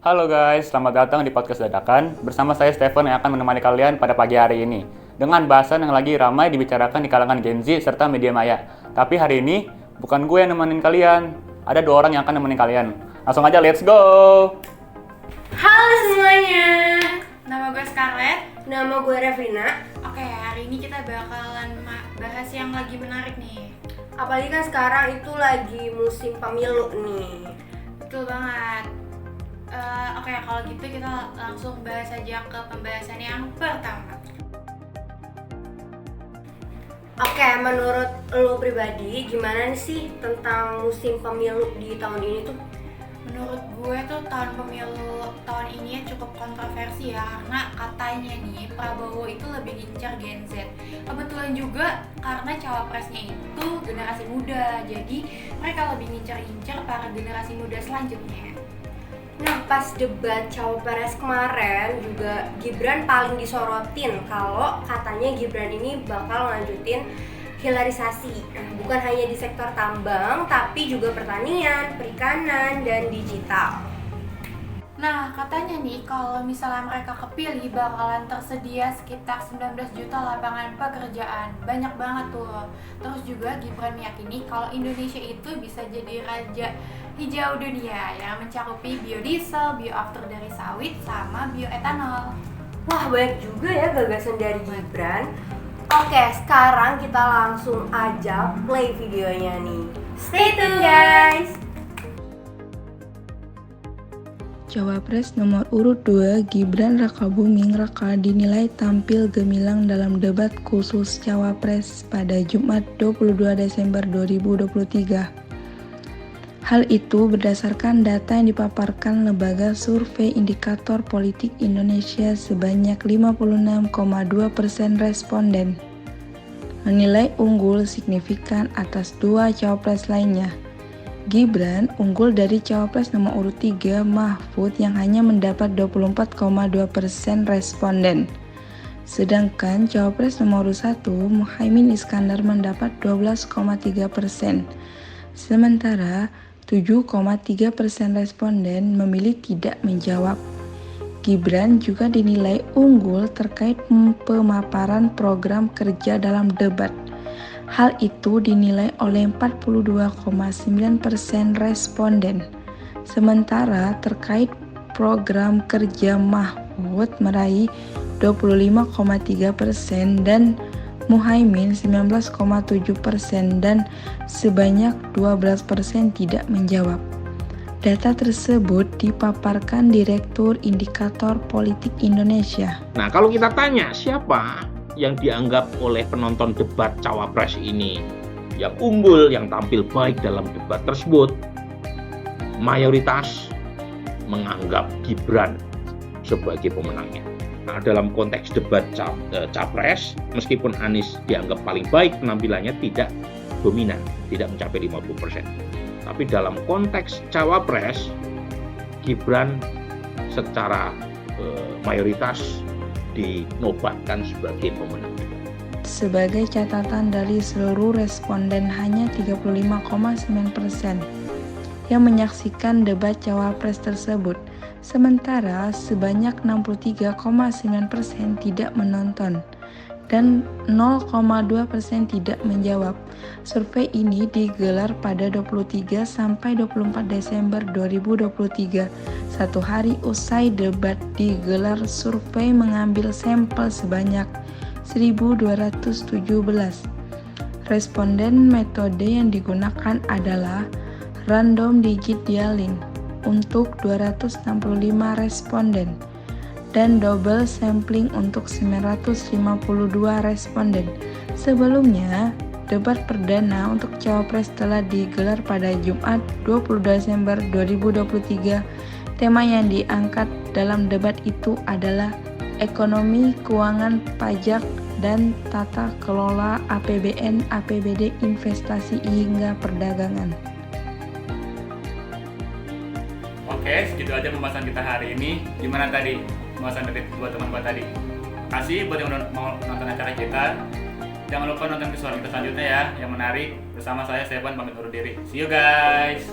Halo guys, selamat datang di podcast dadakan. Bersama saya Stephen yang akan menemani kalian pada pagi hari ini dengan bahasan yang lagi ramai dibicarakan di kalangan Gen Z serta media maya. Tapi hari ini bukan gue yang nemenin kalian, ada dua orang yang akan nemenin kalian. Langsung aja, let's go! Halo semuanya, Nama gue Scarlett. nama gue Revina. Oke, hari ini kita bakalan bahas yang lagi menarik nih. Apalagi kan sekarang itu lagi musim pemilu nih. Betul banget. Oke, kalau gitu kita langsung bahas aja ke pembahasan yang pertama. Oke, menurut lo pribadi gimana sih tentang musim pemilu di tahun ini tuh? Menurut gue tuh tahun pemilu tahun ini cukup kontroversi ya, karena katanya nih Prabowo itu lebih ngincar Gen Z. Kebetulan juga karena cawapresnya itu generasi muda, jadi mereka lebih ngincar para generasi muda selanjutnya. Nah, pas debat cawapres kemarin juga Gibran paling disorotin kalau katanya Gibran ini bakal lanjutin hilirisasi. Nah, bukan hanya di sektor tambang, tapi juga pertanian, perikanan, dan digital. Nah, katanya nih kalau misalnya mereka kepilih bakalan tersedia sekitar 19 juta lapangan pekerjaan. Banyak banget tuh. Terus juga Gibran meyakini kalau Indonesia itu bisa jadi raja hijau dunia yang mencakupi biodiesel, bioafter dari sawit, sama bioetanol. Wah, banyak juga ya gagasan dari Gibran. Oke, sekarang kita langsung aja play videonya nih. Stay tune guys! Cawapres nomor urut 2 Gibran Rakabuming Raka dinilai tampil gemilang dalam debat khusus Cawapres pada Jumat 22 Desember 2023. Hal itu berdasarkan data yang dipaparkan Lembaga Survei Indikator Politik Indonesia sebanyak 56,2% responden menilai unggul signifikan atas dua cawapres lainnya. Gibran unggul dari cawapres nomor urut 3 Mahfud yang hanya mendapat 24,2% responden. Sedangkan cawapres nomor urut 1 Muhaimin Iskandar mendapat 12,3%. Sementara 7,3% responden memilih tidak menjawab. Gibran juga dinilai unggul terkait pemaparan program kerja dalam debat. Hal itu dinilai oleh 42,9% responden. Sementara terkait program kerja Mahfud meraih 25,3% dan Muhaimin 19,7% dan sebanyak 12% tidak menjawab. Data tersebut dipaparkan Direktur Indikator Politik Indonesia. Nah, kalau kita tanya siapa yang dianggap oleh penonton debat cawapres ini yang unggul, yang tampil baik dalam debat tersebut, mayoritas menganggap Gibran sebagai pemenangnya. Nah, dalam konteks debat capres, meskipun Anies dianggap paling baik penampilannya tidak dominan, tidak mencapai 50%. Tapi dalam konteks cawapres, Gibran secara mayoritas dinobatkan sebagai pemenang. Sebagai catatan dari seluruh responden hanya 35,9% yang menyaksikan debat cawapres tersebut. Sementara sebanyak 63,9% tidak menonton dan 0,2% tidak menjawab. Survei ini digelar pada 23 sampai 24 Desember 2023. Satu hari usai debat digelar, survei mengambil sampel sebanyak 1.217. Responden metode yang digunakan adalah random digit dialing untuk 265 responden dan double sampling untuk 952 responden. Sebelumnya, debat perdana untuk cawapres telah digelar pada Jumat 22 Desember 2023. Tema yang diangkat dalam debat itu adalah ekonomi, keuangan, pajak, dan tata kelola APBN, APBD, investasi hingga perdagangan. Oke, segitu aja pembahasan kita hari ini. Gimana tadi pembahasan dari dua teman gue tadi? Kasih buat yang udah mau nonton acara kita. Jangan lupa nonton visual kita selanjutnya ya, yang menarik. Bersama saya Stefan pamit undur diri. See you guys.